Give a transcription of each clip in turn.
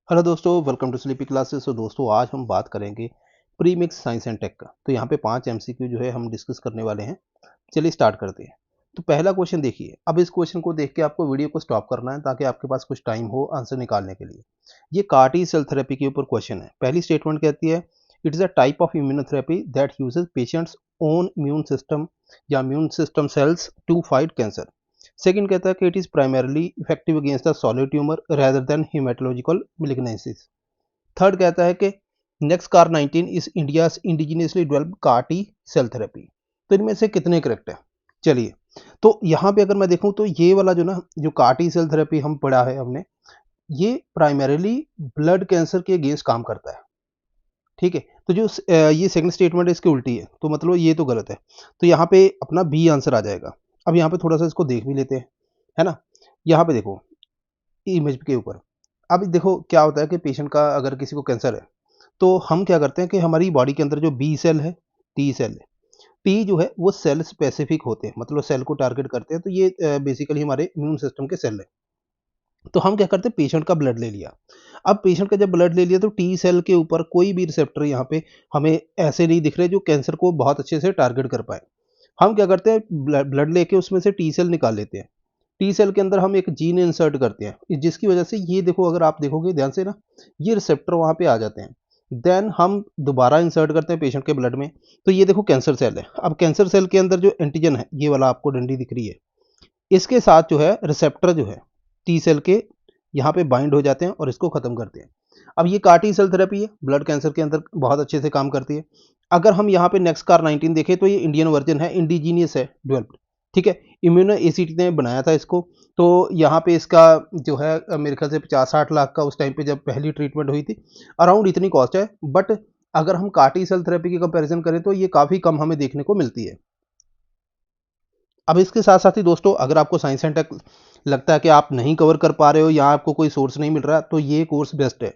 Hello दोस्तों, welcome to sleepy classes. तो दोस्तों आज हम बात करेंगे pre mix science and tech का। तो यहाँ पे 5 एमसीक्यू जो है हम डिस्कस करने वाले हैं। चलिए स्टार्ट करते हैं। तो पहला क्वेश्चन देखिए। अब इस क्वेश्चन को देख के आपको वीडियो को स्टॉप करना है ताकि आपके पास कुछ टाइम हो आंसर निकालने के लिए। ये CAR-T सेल थेरेपी के ऊपर क्वेश्चन है। पहली स्टेटमेंट कहती है it is a type of immunotherapy that uses patients own immune system या immune system cells to fight cancer. Second कहता है कि it is primarily effective against the solid tumour rather than haematological malignancies. Third कहता है कि next car 19 is India indigenously developed CAR-T cell therapy. तो इनमें से कितने करेक्ट है? चलिए, तो यहाँ पे अगर मैं देखूं तो ये वाला जो CAR-T सेल थेरेपी हम पढ़ा है हमने, ये प्राइमरीली ब्लड कैंसर के अगेंस्ट काम करता है। ठीक है, तो ये सेकंड स्टेटमेंट है इसकी उल्टी है, तो मतलब ये तो गलत है। तो यहाँ पे अपना बी आंसर आ जाएगा। अब यहाँ पे थोड़ा सा इसको देख भी लेते हैं, है ना। यहाँ पे देखो इमेज के ऊपर। अब देखो क्या होता है कि पेशेंट का अगर किसी को कैंसर है तो हम क्या करते हैं कि हमारी बॉडी के अंदर जो बी सेल है, टी सेल है, टी जो है वो सेल स्पेसिफिक होते हैं, मतलब सेल को टारगेट करते हैं। तो ये बेसिकली हमारे इम्यून सिस्टम के सेल है। तो हम क्या करते हैं, पेशेंट का ब्लड ले लिया। अब पेशेंट का जब ब्लड ले लिया तो टी सेल के ऊपर कोई भी रिसेप्टर यहाँ पे हमें ऐसे नहीं दिख रहे जो कैंसर को बहुत अच्छे से टारगेट कर पाए। हम क्या करते हैं, ब्लड लेके उसमें से टी सेल निकाल लेते हैं। टी सेल के अंदर हम एक जीन इंसर्ट करते हैं, जिसकी वजह से ये देखो, अगर आप देखोगे ध्यान से ना, ये रिसेप्टर वहाँ पे आ जाते हैं। देन हम दोबारा इंसर्ट करते हैं पेशेंट के ब्लड में। तो ये देखो कैंसर सेल है। अब कैंसर सेल के अंदर जो एंटीजन है, ये वाला आपको डंडी दिख रही है, इसके साथ जो है रिसेप्टर जो है टी सेल के यहाँ पे बाइंड हो जाते हैं और इसको खत्म करते हैं। अब ये CAR-T सेल थेरेपी है, ब्लड कैंसर के अंदर बहुत अच्छे से काम करती है। अगर हम यहाँ पे नेक्स्ट कार 19 देखें तो ये इंडियन वर्जन है, इंडिजीनियस है, डेवलप्ड। ठीक है, इम्यूनो एसीटी ने बनाया था इसको। तो यहाँ पे इसका जो है मेरे ख्याल से 50-60 लाख का उस टाइम पे जब पहली ट्रीटमेंट हुई थी, अराउंड इतनी कॉस्ट है। बट अगर हम CAR-T सेल थेरेपी की कंपैरिजन करें तो ये काफ़ी कम हमें देखने को मिलती है। अब इसके साथ साथ ही दोस्तों, अगर आपको साइंस एंड टेक लगता है कि आप नहीं कवर कर पा रहे हो या आपको कोई सोर्स नहीं मिल रहा, तो ये कोर्स बेस्ट है।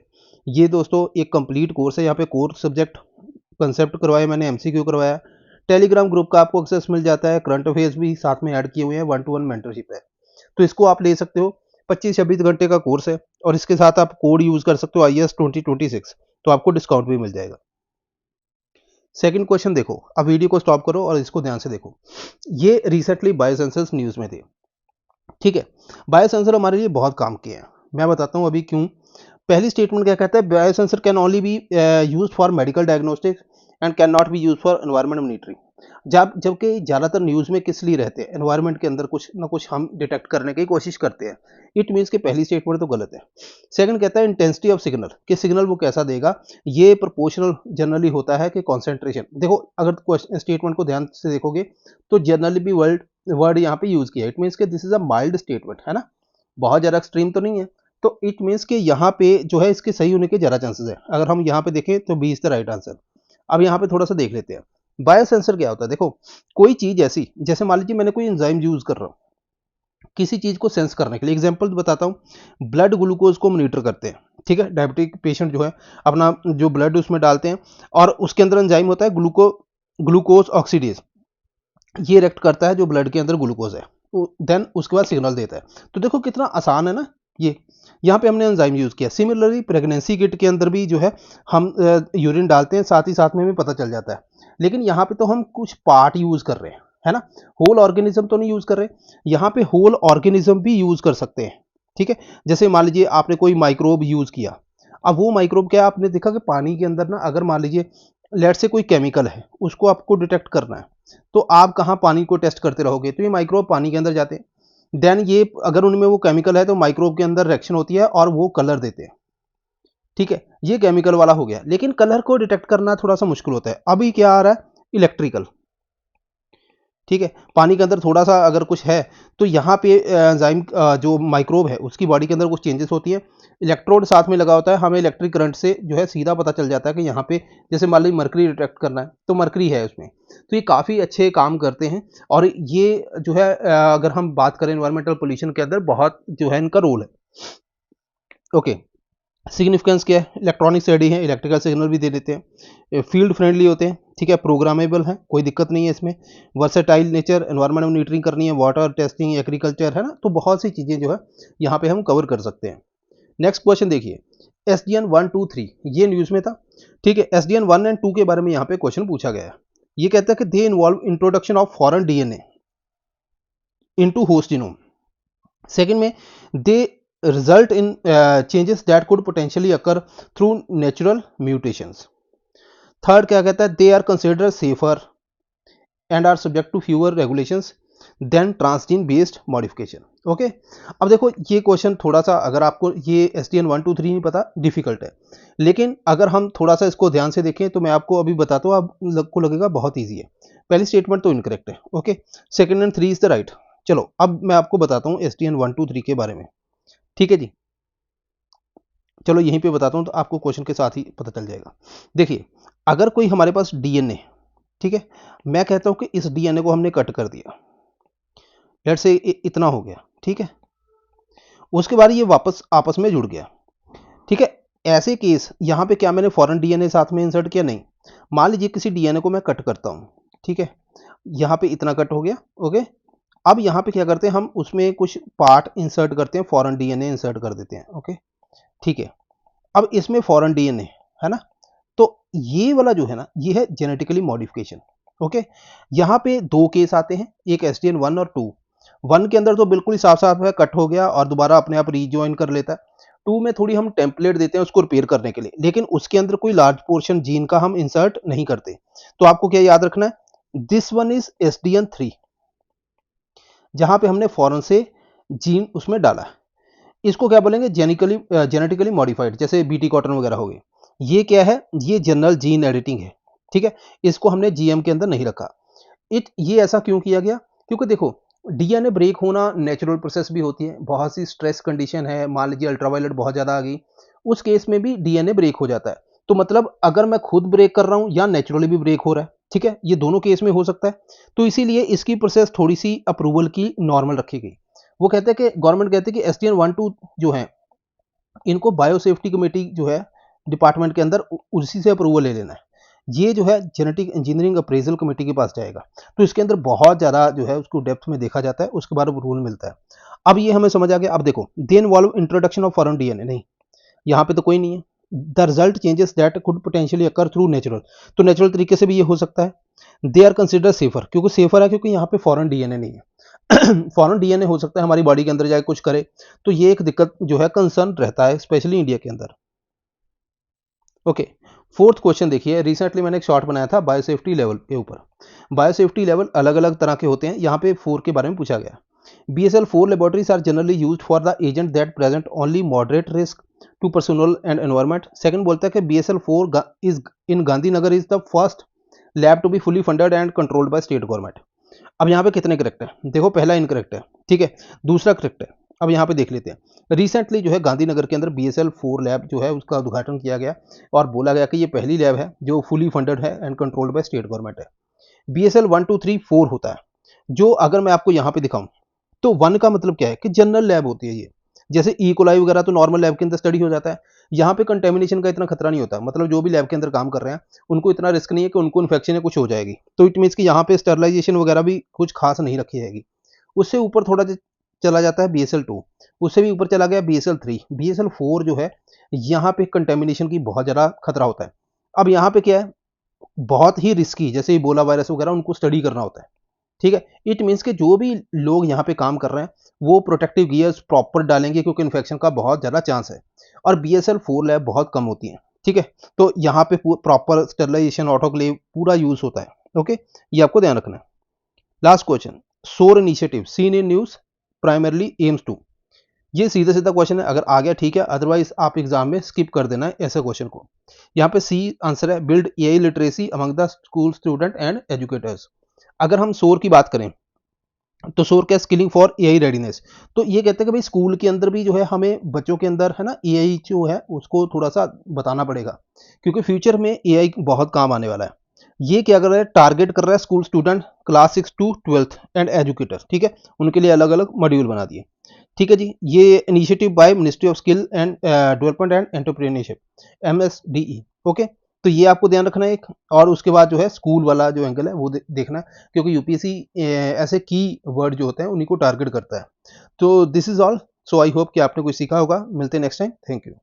ये दोस्तों एक कंप्लीट कोर्स है। यहाँ पे कोर सब्जेक्ट कंसेप्ट करवाए मैंने, एमसीक्यू करवाया। टेलीग्राम ग्रुप का आपको एक्सेस मिल जाता है, करंट अफेयर्स भी साथ में ऐड किए हुए हैं, 1-to-1 मेंटरशिप है। तो इसको आप ले सकते हो। 25-26 घंटे का कोर्स है और इसके साथ आप कोड यूज कर सकते हो IS 2026, तो आपको डिस्काउंट भी मिल जाएगा। सेकंड क्वेश्चन देखो। अब वीडियो को स्टॉप करो और इसको ध्यान से देखो। ये रिसेंटली बायोसेंसर्स न्यूज़ में थे। ठीक है, बायोसेंसर हमारे लिए बहुत काम किए हैं। मैं बताता हूँ अभी क्यों। पहली स्टेटमेंट क्या कहता है, biosensor can only B use for medical diagnostics and can not be use for environment monitoring. जबकि ज़्यादातर न्यूज़ में किस लिए रहते हैं, एनवायरमेंट के अंदर कुछ ना कुछ हम डिटेक्ट करने की कोशिश करते हैं। इट मीन्स कि पहली स्टेटमेंट तो गलत है। सेकंड कहता है इंटेंसिटी ऑफ सिग्नल, कि सिग्नल वो कैसा देगा, ये प्रोपोर्शनल जनरली होता है कि कॉन्सेंट्रेशन। देखो अगर स्टेटमेंट को ध्यान से देखोगे तो जनरली भी वर्ड वर्ड यहाँ पे यूज किया है। इट मीन्स कि this is a mild statement, है ना, बहुत ज़्यादा एक्सट्रीम तो नहीं है। तो इट मीन्स कि यहाँ पे जो है इसके सही होने के ज़्यादा चांसेस है। अगर हम यहाँ पे देखें तो B is the right answer. अब यहाँ पे थोड़ा सा देख लेते हैं बायोसेंसर क्या होता है। देखो, कोई चीज़ ऐसी, जैसे मान लीजिए मैंने कोई एंजाइम यूज कर रहा हूँ किसी चीज़ को सेंस करने के लिए। एग्जांपल बताता हूँ, ब्लड ग्लूकोज को मॉनिटर करते हैं। ठीक है, डायबिटिक पेशेंट जो है अपना जो ब्लड उसमें डालते हैं और उसके अंदर एंजाइम होता है ग्लूकोज ऑक्सीडेज। ये रिएक्ट करता है जो ब्लड के अंदर ग्लूकोज है, देन उसके बाद सिग्नल देता है। तो देखो कितना आसान है ना ये। यहाँ पे हमने एंजाइम यूज किया। सिमिलरली प्रेगनेंसी किट के अंदर भी जो है हम यूरिन डालते हैं, साथ ही साथ में भी पता चल जाता है। लेकिन यहाँ पे तो हम कुछ पार्ट यूज कर रहे हैं, है ना, होल ऑर्गेनिज्म तो नहीं यूज कर रहे। यहाँ पे होल ऑर्गेनिज्म भी यूज कर सकते हैं। ठीक है, जैसे मान लीजिए आपने कोई माइक्रोब यूज किया। अब वो माइक्रोब क्या है, आपने देखा कि पानी के अंदर ना, अगर मान लीजिए लेट से कोई केमिकल है, उसको आपको डिटेक्ट करना है, तो आप कहाँ पानी को टेस्ट करते रहोगे, तो ये माइक्रोब पानी के अंदर जाते हैं। देन ये अगर उनमें वो केमिकल है तो माइक्रोब के अंदर रिएक्शन होती है और वो कलर देते हैं। ठीक है, ये केमिकल वाला हो गया। लेकिन कलर को डिटेक्ट करना थोड़ा सा मुश्किल होता है। अभी क्या आ रहा है, इलेक्ट्रिकल। ठीक है, पानी के अंदर थोड़ा सा अगर कुछ है तो यहाँ पे एंजाइम जो माइक्रोब है उसकी बॉडी के अंदर कुछ चेंजेस होती है। इलेक्ट्रोड साथ में लगा होता है, हमें इलेक्ट्रिक करंट से जो है सीधा पता चल जाता है कि यहाँ पे जैसे मान लीजिए मरकरी डिटेक्ट करना है तो मरकरी है उसमें। तो ये काफ़ी अच्छे काम करते हैं। और ये जो है अगर हम बात करें एनवायरमेंटल पोल्यूशन के अंदर बहुत जो है इनका रोल है। ओके, सिग्निफिकेंस क्या है, इलेक्ट्रॉनिक स्टडी है, इलेक्ट्रिकल सिग्नल भी दे देते हैं, फील्ड फ्रेंडली होते हैं। ठीक है, प्रोग्रामेबल है, कोई दिक्कत नहीं है इसमें। वर्सेटाइल नेचर, एनवायरमेंट मॉनिटरिंग करनी है, वाटर टेस्टिंग, एग्रीकल्चर, है ना, तो बहुत सी चीज़ें जो है यहाँ पे हम कवर कर सकते हैं। नेक्स्ट क्वेश्चन देखिए, SDN 1, 2, 3 ये न्यूज में था, ठीक है। SDN 1 एंड 2 के बारे में यहाँ पे क्वेश्चन पूछा गया है। ये कहता है कि they involve introduction of foreign DNA into host genome. Second में they result in changes that could potentially occur through natural mutations. Third क्या कहता है, they are considered safer and are subject to fewer regulations than transgene based modification. Okay, अब देखो ये question थोड़ा सा, अगर आपको ये SDN 1, 2, 3 नहीं पता, डिफिकल्ट है, लेकिन अगर हम थोड़ा सा इसको ध्यान से देखें तो मैं आपको अभी बताता हूँ, आपको लगेगा बहुत ईजी है। पहली स्टेटमेंट तो इनकरेक्ट है, okay, second and 3 is the right. चलो अब मैं आपको बताता हूँ SDN 1, 2, 3 के बारे में, ठीक है जी। चलो यहीं पे बताता हूँ तो आपको क्वेश्चन के साथ ही पता चल जाएगा। देखिए, अगर कोई हमारे पास DNA, ठीक है, मैं कहता हूँ कि इस DNA को हमने कट कर दिया, लेट्स से इतना हो गया, ठीक है, उसके बाद ये वापस आपस में जुड़ गया, ठीक है। ऐसे केस यहाँ पे क्या मैंने फॉरेन DNA साथ में इंसर्ट किया? नहीं। मान लीजिए किसी DNA को मैं कट करता हूँ, ठीक है, यहाँ पे इतना कट हो गया, ओके। अब यहाँ पे क्या करते हैं, हम उसमें कुछ पार्ट इंसर्ट करते हैं, फॉरेन DNA इंसर्ट कर देते हैं, ओके, ठीक है। अब इसमें फॉरेन DNA है ना, तो ये वाला जो है ना, ये है जेनेटिकली मॉडिफिकेशन, ओके। यहाँ पे दो केस आते हैं, एक SDN 1 और 2। 1 के अंदर तो बिल्कुल ही साफ साफ है, कट हो गया और दोबारा अपने आप रीजॉइन कर लेता है। 2 में थोड़ी हम टेम्पलेट देते हैं उसको रिपेयर करने के लिए, लेकिन उसके अंदर कोई लार्ज पोर्शन जीन का हम इंसर्ट नहीं करते। तो आपको क्या याद रखना है, दिस वन इज SDN 3, जहां पे हमने फॉरेन से जीन उसमें डाला। इसको क्या बोलेंगे, जेनेटिकली मॉडिफाइड, जैसे BT कॉटन वगैरह हो गए। ये क्या है, ये जनरल जीन एडिटिंग है, ठीक है। इसको हमने GM के अंदर नहीं रखा। ये ऐसा क्यों किया गया, क्योंकि देखो DNA ब्रेक होना नेचुरल प्रोसेस भी होती है, बहुत सी स्ट्रेस कंडीशन है, मान लीजिए अल्ट्रावायलेट बहुत ज़्यादा आ गई, उस केस में भी DNA ब्रेक हो जाता है। तो मतलब अगर मैं खुद ब्रेक कर रहा हूँ या नेचुरली भी ब्रेक हो रहा है, ठीक है, ये दोनों केस में हो सकता है। तो इसीलिए इसकी प्रोसेस थोड़ी सी अप्रूवल की नॉर्मल रखी गई। वो कहते हैं कि गवर्नमेंट कहते हैं कि SDN 1, 2 जो है, इनको बायोसेफ्टी कमेटी जो है डिपार्टमेंट के अंदर उसी से अप्रूवल ले लेना है। ये जो है जेनेटिक इंजीनियरिंग अप्रेजल कमेटी के पास जाएगा, तो इसके अंदर बहुत ज़्यादा जो है उसको डेप्थ में देखा जाता है, उसके बाद अप्रूवल मिलता है। अब ये हमें समझ आ गया। अब देखो, दे involve introduction of foreign DNA, नहीं, यहाँ पे तो कोई नहीं है। The result changes that could potentially occur through natural, तो नेचुरल तरीके से भी ये हो सकता है। दे आर कंसिडर सेफर, क्योंकि सेफर है क्योंकि यहाँ पे फॉरेन DNA नहीं है। फॉरेन DNA हो सकता है हमारी बॉडी के अंदर जाए कुछ करे, तो ये एक दिक्कत जो है, कंसर्न रहता है स्पेशली इंडिया के अंदर। ओके, फोर्थ क्वेश्चन देखिए, रिसेंटली मैंने एक शॉर्ट बनाया था बायोसेफ्टी लेवल के ऊपर। बायोसेफ्टी लेवल अलग अलग तरह के होते हैं, यहाँ पे 4 के बारे में पूछा गया। BSL-4 laboratories are generally used for the agent that present only moderate risk to personal and environment. Second बोलता है कि BSL-4 is in Gandhinagar is the first lab to be fully funded and controlled by state government. अब यहाँ पे कितने correct है, देखो पहला इनकरेक्ट है, ठीक है, दूसरा करेक्ट है। अब यहाँ पे देख लेते हैं, रिसेंटली जो है गांधीनगर के अंदर BSL-4 लैब जो है उसका उद्घाटन किया गया और बोला गया कि ये पहली लैब है जो फुली फंडेड है and controlled by state government है। BSL 1, 2, 3, 4 होता है, जो अगर मैं आपको यहाँ पे दिखाऊं तो 1 का मतलब क्या है कि जनरल लैब होती है ये, जैसे E. coli वगैरह तो नॉर्मल लैब के अंदर स्टडी हो जाता है। यहाँ पे कंटेमिनेशन का इतना खतरा नहीं होता, मतलब जो भी लैब के अंदर काम कर रहे हैं उनको इतना रिस्क नहीं है कि उनको इन्फेक्शन या कुछ हो जाएगी, तो इट मीन्स कि यहाँ पे स्टरलाइजेशन वगैरह भी कुछ खास नहीं रखी जाएगी। उससे ऊपर थोड़ा चला जाता है BSL-2, उससे भी ऊपर चला गया BSL-3। BSL-4 जो है, यहाँ पे कंटेमिनेशन की बहुत ज़्यादा खतरा होता है। अब यहाँ पे क्या है, बहुत ही रिस्की, जैसे इबोला वायरस वगैरह उनको स्टडी करना होता है, ठीक है। इट मीन्स कि जो भी लोग यहाँ पे काम कर रहे हैं वो प्रोटेक्टिव गियर्स प्रॉपर डालेंगे, क्योंकि इन्फेक्शन का बहुत ज़्यादा चांस है और BSL-4 लैब बहुत कम होती है, ठीक है। तो यहाँ पे प्रॉपर स्टेरिलाइजेशन, ऑटोक्लेव पूरा यूज होता है, ओके, ये आपको ध्यान रखना है। Last question, SOAR initiative seen in news primarily aims to, ये सीधा सीधा क्वेश्चन है, अगर आ गया ठीक है, अदरवाइज आप एग्जाम में स्किप कर देना है ऐसे क्वेश्चन को। यहाँ पे सी आंसर है, build AI literacy among the school student and educators. अगर हम सोर की बात करें तो सोर क्या, स्किलिंग फॉर AI रेडीनेस। तो ये कहते हैं कि भाई स्कूल के अंदर भी जो है हमें बच्चों के अंदर है ना AI जो है उसको थोड़ा सा बताना पड़ेगा, क्योंकि फ्यूचर में AI बहुत काम आने वाला है। ये क्या कर रहा है, टारगेट कर रहा है school student class 6 to 12th and educator, ठीक है, उनके लिए अलग अलग मॉड्यूल बना दिए, ठीक है जी। ये initiative by ministry of skill and development and entrepreneurship, MSDE, okay. तो ये आपको ध्यान रखना है एक, और उसके बाद जो है स्कूल वाला जो एंगल है वो देखना है, क्योंकि यूपीएससी ऐसे की वर्ड जो होते हैं उन्हीं को टारगेट करता है। तो this is all. So I hope कि आपने कुछ सीखा होगा। मिलते हैं नेक्स्ट टाइम। Thank you.